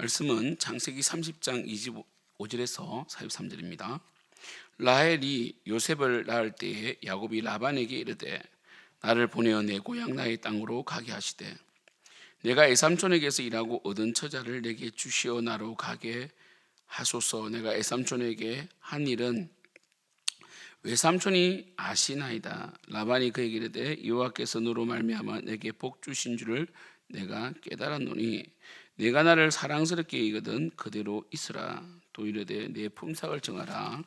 말씀은 창세기 30장 25절에서 43절입니다. 라헬이 요셉을 낳을 때에 야곱이 라반에게 이르되 나를 보내어 내 고향 나의 땅으로 가게 하시되 내가 에삼촌에게서 일하고 얻은 처자를 내게 주시어 나로 가게 하소서. 내가 에삼촌에게 한 일은 외삼촌이 아시나이다. 라반이 그에게 이르되 여호와께서 너로 말미암아 내게 복 주신 줄을 내가 깨달았노니 내가 나를 사랑스럽게 여기거든 그대로 있으라. 또 이르되 내 품삯을 정하라.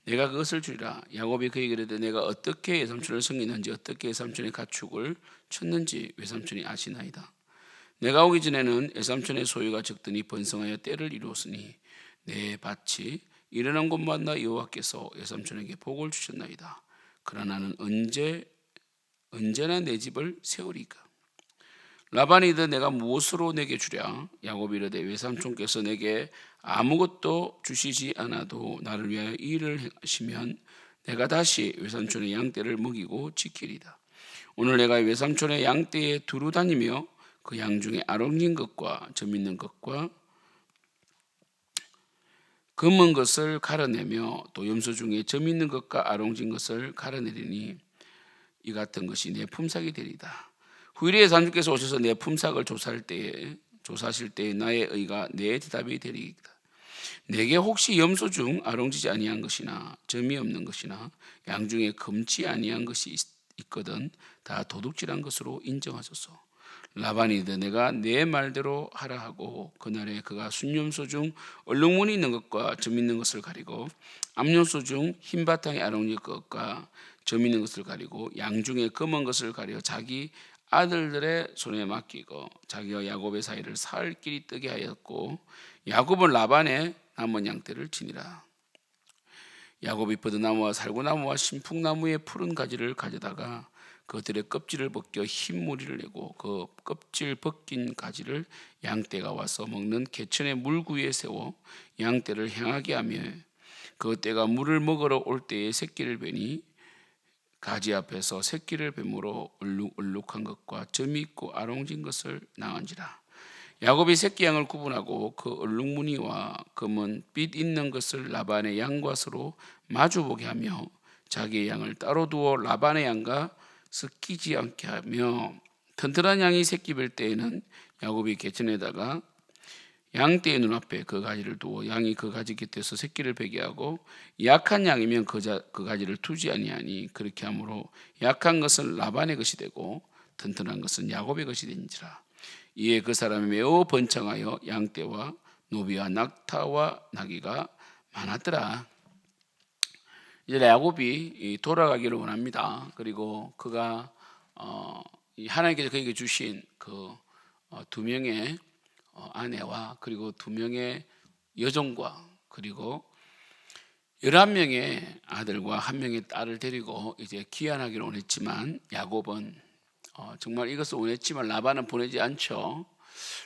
내가 그것을 주리라. 야곱이 그에게 이르되 내가 어떻게 외삼촌을 섬기는지 어떻게 외삼촌의 가축을 쳤는지 외삼촌이 아시나이다. 내가 오기 전에는 외삼촌의 소유가 적더니 번성하여 때를 이루었으니 내 밭이 일어난 곳마다 여호와께서 외삼촌에게 복을 주셨나이다. 그러나 나는 언제나 내 집을 세우리까. 라반이 이르되 내가 무엇으로 내게 주랴. 야곱이 이르되 외삼촌께서 내게 아무것도 주시지 않아도 나를 위하여 이 일을 하시면 내가 다시 외삼촌의 양떼를 먹이고 지키리다. 오늘 내가 외삼촌의 양떼에 두루 다니며 그 양 중에 아롱진 것과 점 있는 것과 검은 것을 갈아내며 또 염소 중에 점 있는 것과 아롱진 것을 갈아내리니 이 같은 것이 내 품삯이 되리다. 후일에 삼주께서 오셔서 내 품삯을 조사하실 때에 나의 의가 내 대답이 되리이다. 내게 혹시 염소 중 아롱지지 아니한 것이나 점이 없는 것이나 양 중에 검지 아니한 것이 있거든 다 도둑질한 것으로 인정하소서. 라반이 이르되 내가 내 말대로 하라 하고 그날에 그가 순염소 중 얼룩무늬 있는 것과 점 있는 것을 가리고 암염소 중 흰 바탕에 아롱질 것과 점 있는 것을 가리고 양 중에 검은 것을 가려 자기 아들들의 손에 맡기고 자기와 야곱의 사이를 사흘 길이 뜨게 하였고 야곱은 라반의 남은 양떼를 지니라. 야곱이 버드나무와 살구나무와 신풍나무의 푸른 가지를 가져다가 그들의 껍질을 벗겨 흰 무리를 내고 그 껍질 벗긴 가지를 양떼가 와서 먹는 개천의 물구 위에 세워 양떼를 행하게 하며 그 떼가 물을 먹으러 올 때에 새끼를 베니 가지 앞에서 새끼를 뱀으로 얼룩얼룩한 것과 점이 있고 아롱진 것을 낳은지라. 야곱이 새끼 양을 구분하고 그 얼룩무늬와 검은 빛 있는 것을 라반의 양과 서로 마주보게 하며 자기의 양을 따로 두어 라반의 양과 섞이지 않게 하며 튼튼한 양이 새끼 뵐 때에는 야곱이 개천에다가 양떼의 눈앞에 그 가지를 두어 양이 그 가지 곁에서 새끼를 베게 하고 약한 양이면 그 가지를 두지 아니하니 그렇게 하므로 약한 것은 라반의 것이 되고 튼튼한 것은 야곱의 것이 된지라. 이에 그 사람이 매우 번창하여 양떼와 노비와 낙타와 나귀가 많았더라. 이제 야곱이 돌아가기를 원합니다. 그리고 그가 하나님께서 그에게 주신 그 두 명의 아내와 그리고 두 명의 여종과 그리고 11명의 아들과 한 명의 딸을 데리고 이제 귀환하기를 원했지만 야곱은 정말 이것을 원했지만 라반은 보내지 않죠.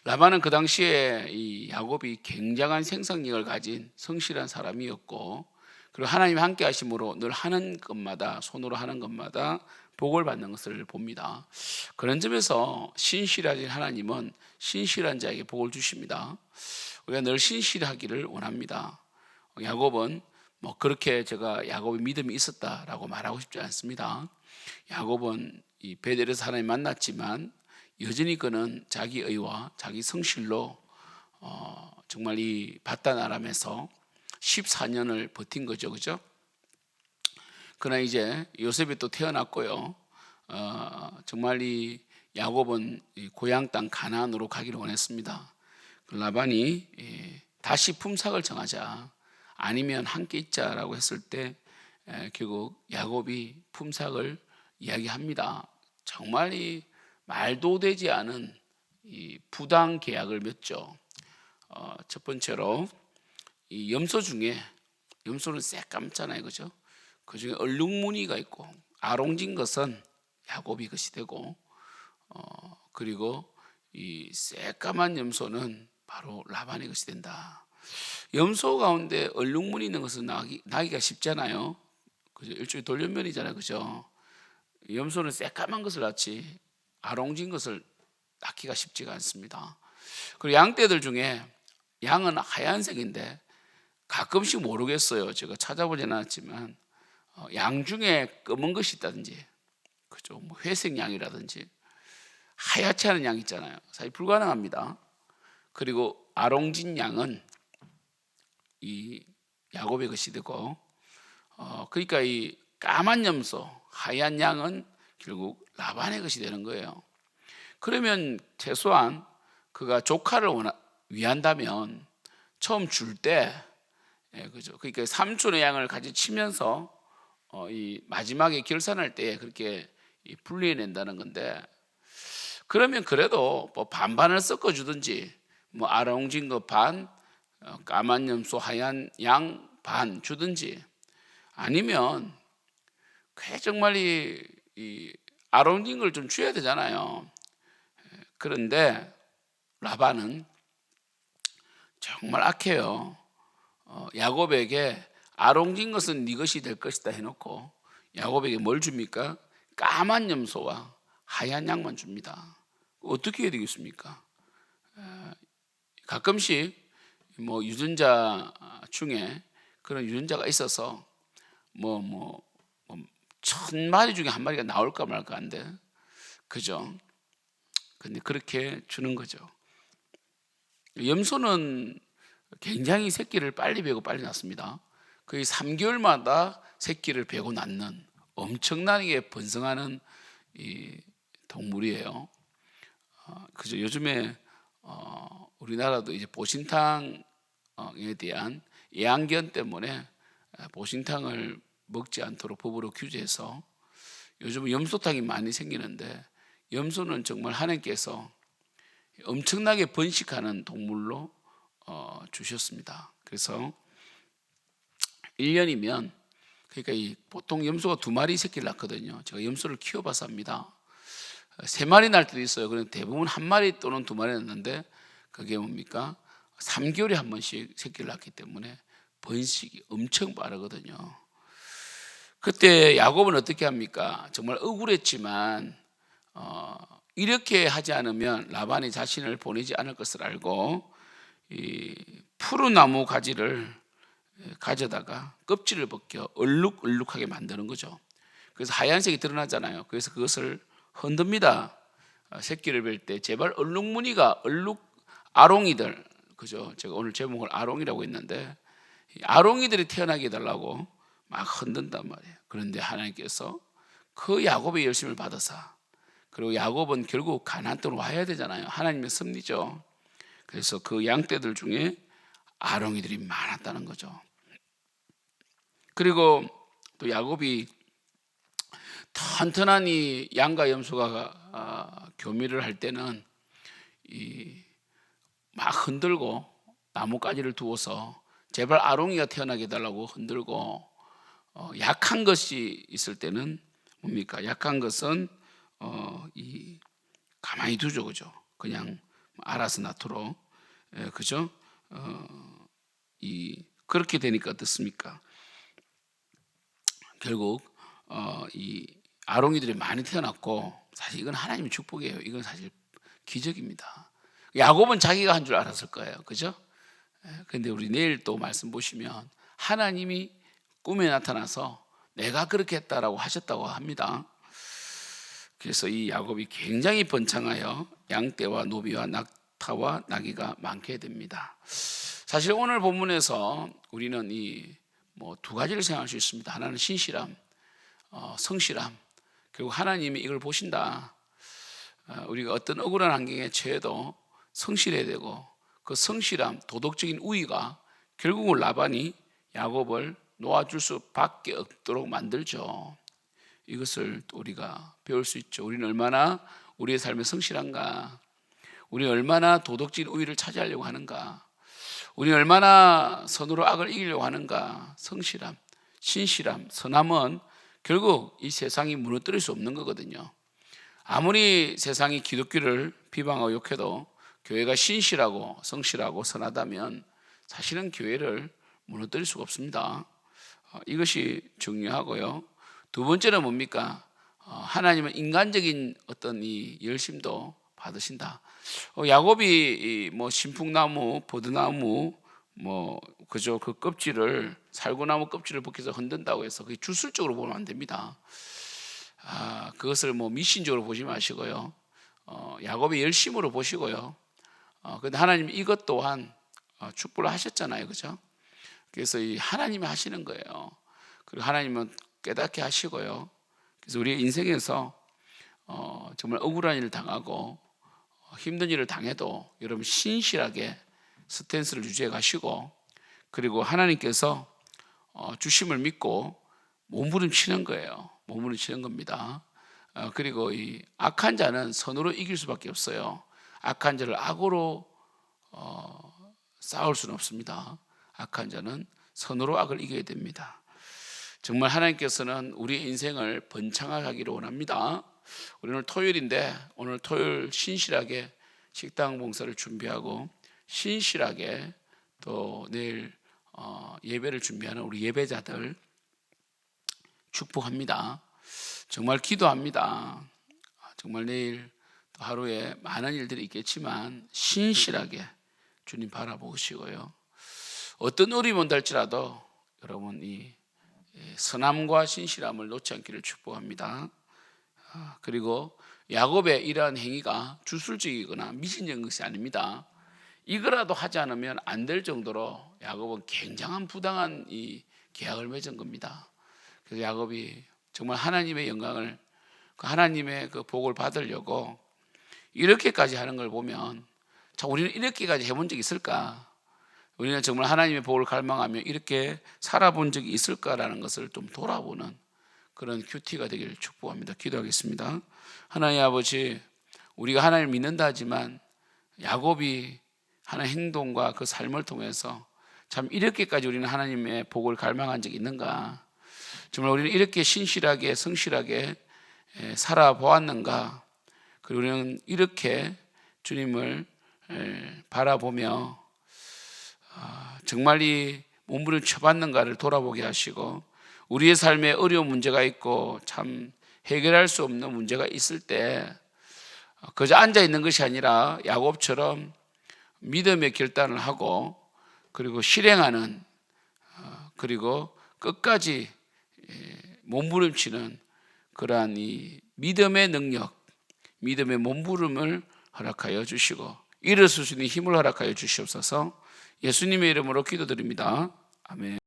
라반은 그 당시에 이 야곱이 굉장한 생산력을 가진 성실한 사람이었고 그리고 하나님이 함께 하심으로 늘 하는 것마다 손으로 하는 것마다 복을 받는 것을 봅니다. 그런 점에서 신실하신 하나님은 신실한 자에게 복을 주십니다. 우리가 늘 신실하기를 원합니다. 야곱은 그렇게 제가 야곱의 믿음이 있었다라고 말하고 싶지 않습니다. 야곱은 이 베델에서 하나님 만났지만 여전히 그는 자기 의와 자기 성실로 정말 이 바단 아람에서 14년을 버틴 거죠, 그죠? 그러나 이제 요셉이 또 태어났고요. 정말 이 야곱은 이 고향 땅 가나안으로 가기를 원했습니다. 라반이 다시 품삯을 정하자 아니면 함께 있자라고 했을 때 결국 야곱이 품삯을 이야기합니다. 정말 이 말도 되지 않은 이 부당 계약을 맺죠. 첫 번째로 이 염소 중에 염소는 새까맣잖아요, 그죠? 그 중에 얼룩무늬가 있고 아롱진 것은 야곱이 것이 되고 그리고 이 새까만 염소는 바로 라반의 것이 된다. 염소 가운데 얼룩무늬 있는 것은 나기가 쉽잖아요. 그죠? 일종의 돌연변이잖아요, 그죠? 염소는 새까만 것을 낳지 아롱진 것을 낳기가 쉽지가 않습니다. 그리고 양떼들 중에 양은 하얀색인데 가끔씩 모르겠어요. 제가 찾아보진 않았지만 양 중에 검은 것이 있다든지, 그죠? 뭐 회색 양이라든지 하얗지 않은 양 있잖아요. 사실 불가능합니다. 그리고 아롱진 양은 이 야곱의 것이 되고, 그러니까 이 까만 염소, 하얀 양은 결국 라반의 것이 되는 거예요. 그러면 최소한 그가 조카를 위한다면 처음 줄 때, 그죠? 그러니까 삼촌의 양을 같이 치면서 이 마지막에 결산할 때 그렇게 분리해낸다는 건데, 그러면 그래도 뭐 반반을 섞어주든지, 뭐 아롱진 거 반, 까만 염소 하얀 양 반 주든지, 아니면 그 정말 이 아롱진 걸 좀 줘야 되잖아요. 그런데 라반은 정말 악해요. 야곱에게 아롱진 것은 네 것이 될 것이다 해놓고 야곱에게 뭘 줍니까? 까만 염소와 하얀 양만 줍니다. 어떻게 해야 되겠습니까? 가끔씩 뭐 유전자 중에 그런 유전자가 있어서 뭐 1000마리 중에 한 마리가 나올까 말까 한데, 그죠? 근데 그렇게 주는 거죠. 염소는 굉장히 새끼를 빨리 베고 빨리 낳습니다. 거의 3개월마다 새끼를 베고 낳는 엄청나게 번성하는 이 동물이에요. 그죠? 요즘에 우리나라도 이제 보신탕에 대한 애완견 때문에 보신탕을 먹지 않도록 법으로 규제해서 요즘은 염소탕이 많이 생기는데, 염소는 정말 하나님께서 엄청나게 번식하는 동물로 주셨습니다. 그래서 1년이면, 그러니까 보통 염소가 2마리 새끼를 낳거든요. 제가 염소를 키워봐서 합니다. 3마리 낳을 때도 있어요. 그런데 대부분 1마리 또는 2마리 낳는데, 그게 뭡니까? 3개월에 한 번씩 새끼를 낳기 때문에 번식이 엄청 빠르거든요. 그때 야곱은 어떻게 합니까? 정말 억울했지만 이렇게 하지 않으면 라반이 자신을 보내지 않을 것을 알고 이 푸른 나무 가지를 가져다가 껍질을 벗겨 얼룩얼룩하게 만드는 거죠. 그래서 하얀색이 드러나잖아요. 그래서 그것을 흔듭니다. 새끼를 뵐 때 제발 얼룩무늬가 아롱이들, 그죠? 제가 오늘 제목을 아롱이라고 했는데, 아롱이들이 태어나게 해달라고 막 흔든단 말이에요. 그런데 하나님께서 그 야곱의 열심을 받아서, 그리고 야곱은 결국 가나안 땅으로 와야 되잖아요. 하나님의 섭리죠. 그래서 그 양떼들 중에 아롱이들이 많았다는 거죠. 그리고 또 야곱이 튼튼한 이 양과 염소가 교미를 할 때는 막 흔들고 나뭇가지를 두어서 제발 아롱이가 태어나게 해달라고 흔들고, 약한 것이 있을 때는 뭡니까? 약한 것은 가만히 두죠, 그죠? 그냥 알아서 놔두도록, 그죠? 그렇게 되니까 어떻습니까? 결국 이 아롱이들이 많이 태어났고, 사실 이건 하나님의 축복이에요. 이건 사실 기적입니다. 야곱은 자기가 한 줄 알았을 거예요, 그죠? 근데 우리 내일 또 말씀 보시면 하나님이 꿈에 나타나서 내가 그렇게 했다라고 하셨다고 합니다. 그래서 이 야곱이 굉장히 번창하여 양떼와 노비와 낙타와 나귀가 많게 됩니다. 사실 오늘 본문에서 우리는 뭐 2가지를 생각할 수 있습니다. 하나는 신실함, 성실함. 결국 하나님이 이걸 보신다. 우리가 어떤 억울한 환경에 처해도 성실해야 되고, 그 성실함, 도덕적인 우위가 결국은 라반이 야곱을 놓아줄 수밖에 없도록 만들죠. 이것을 또 우리가 배울 수 있죠. 우리는 얼마나 우리의 삶에 성실한가, 우리는 얼마나 도덕적인 우위를 차지하려고 하는가, 우리는 얼마나 선으로 악을 이기려고 하는가. 성실함, 신실함, 선함은 결국 이 세상이 무너뜨릴 수 없는 거거든요. 아무리 세상이 기독교를 비방하고 욕해도 교회가 신실하고 성실하고 선하다면 사실은 교회를 무너뜨릴 수가 없습니다. 이것이 중요하고요. 2번째는 뭡니까? 하나님은 인간적인 어떤 이 열심도 받으신다. 야곱이 뭐 신풍나무, 버드나무, 뭐 그죠, 그 껍질을, 살구나무 껍질을 벗겨서 흔든다고 해서 그게 주술적으로 보면 안 됩니다. 그것을 뭐 미신적으로 보지 마시고요. 야곱의 열심으로 보시고요. 근데 하나님 이것 또한 축복을 하셨잖아요, 그죠? 그래서 이 하나님이 하시는 거예요. 그리고 하나님은 깨닫게 하시고요. 그래서 우리의 인생에서 정말 억울한 일을 당하고 힘든 일을 당해도 여러분 신실하게 스탠스를 유지해 가시고, 그리고 하나님께서 주심을 믿고 몸부림치는 거예요. 몸부림치는 겁니다. 그리고 이 악한 자는 선으로 이길 수밖에 없어요. 악한 자를 악으로 싸울 수는 없습니다. 악한 자는 선으로 악을 이겨야 됩니다. 정말 하나님께서는 우리의 인생을 번창하게 하기를 원합니다. 우리 오늘 토요일인데, 오늘 토요일 신실하게 식당 봉사를 준비하고 신실하게 또 내일 예배를 준비하는 우리 예배자들 축복합니다. 정말 기도합니다. 정말 내일 또 하루에 많은 일들이 있겠지만 신실하게 주님 바라보시고요. 어떤 어려움이 온다 할지라도 여러분 이 선함과 신실함을 놓지 않기를 축복합니다. 그리고 야곱의 이러한 행위가 주술적이거나 미신적인 것이 아닙니다. 이거라도 하지 않으면 안 될 정도로 야곱은 굉장한 부당한 이 계약을 맺은 겁니다. 그래서 야곱이 정말 하나님의 영광을, 그 하나님의 그 복을 받으려고 이렇게까지 하는 걸 보면, 자, 우리는 이렇게까지 해본 적이 있을까? 우리는 정말 하나님의 복을 갈망하며 이렇게 살아본 적이 있을까라는 것을 좀 돌아보는 그런 큐티가 되기를 축복합니다. 기도하겠습니다. 하나님 아버지, 우리가 하나님을 믿는다 하지만 야곱이 하는 행동과 그 삶을 통해서 참 이렇게까지 우리는 하나님의 복을 갈망한 적이 있는가? 정말 우리는 이렇게 신실하게 성실하게 살아보았는가? 그리고 우리는 이렇게 주님을 바라보며 정말 이 몸부림 쳐봤는가를 돌아보게 하시고, 우리의 삶에 어려운 문제가 있고 참 해결할 수 없는 문제가 있을 때 그저 앉아 있는 것이 아니라 야곱처럼 믿음의 결단을 하고, 그리고 실행하는, 그리고 끝까지 몸부림치는 그러한 이 믿음의 능력, 믿음의 몸부림을 허락하여 주시고 일어설 수 있는 힘을 허락하여 주시옵소서. 예수님의 이름으로 기도드립니다. 아멘.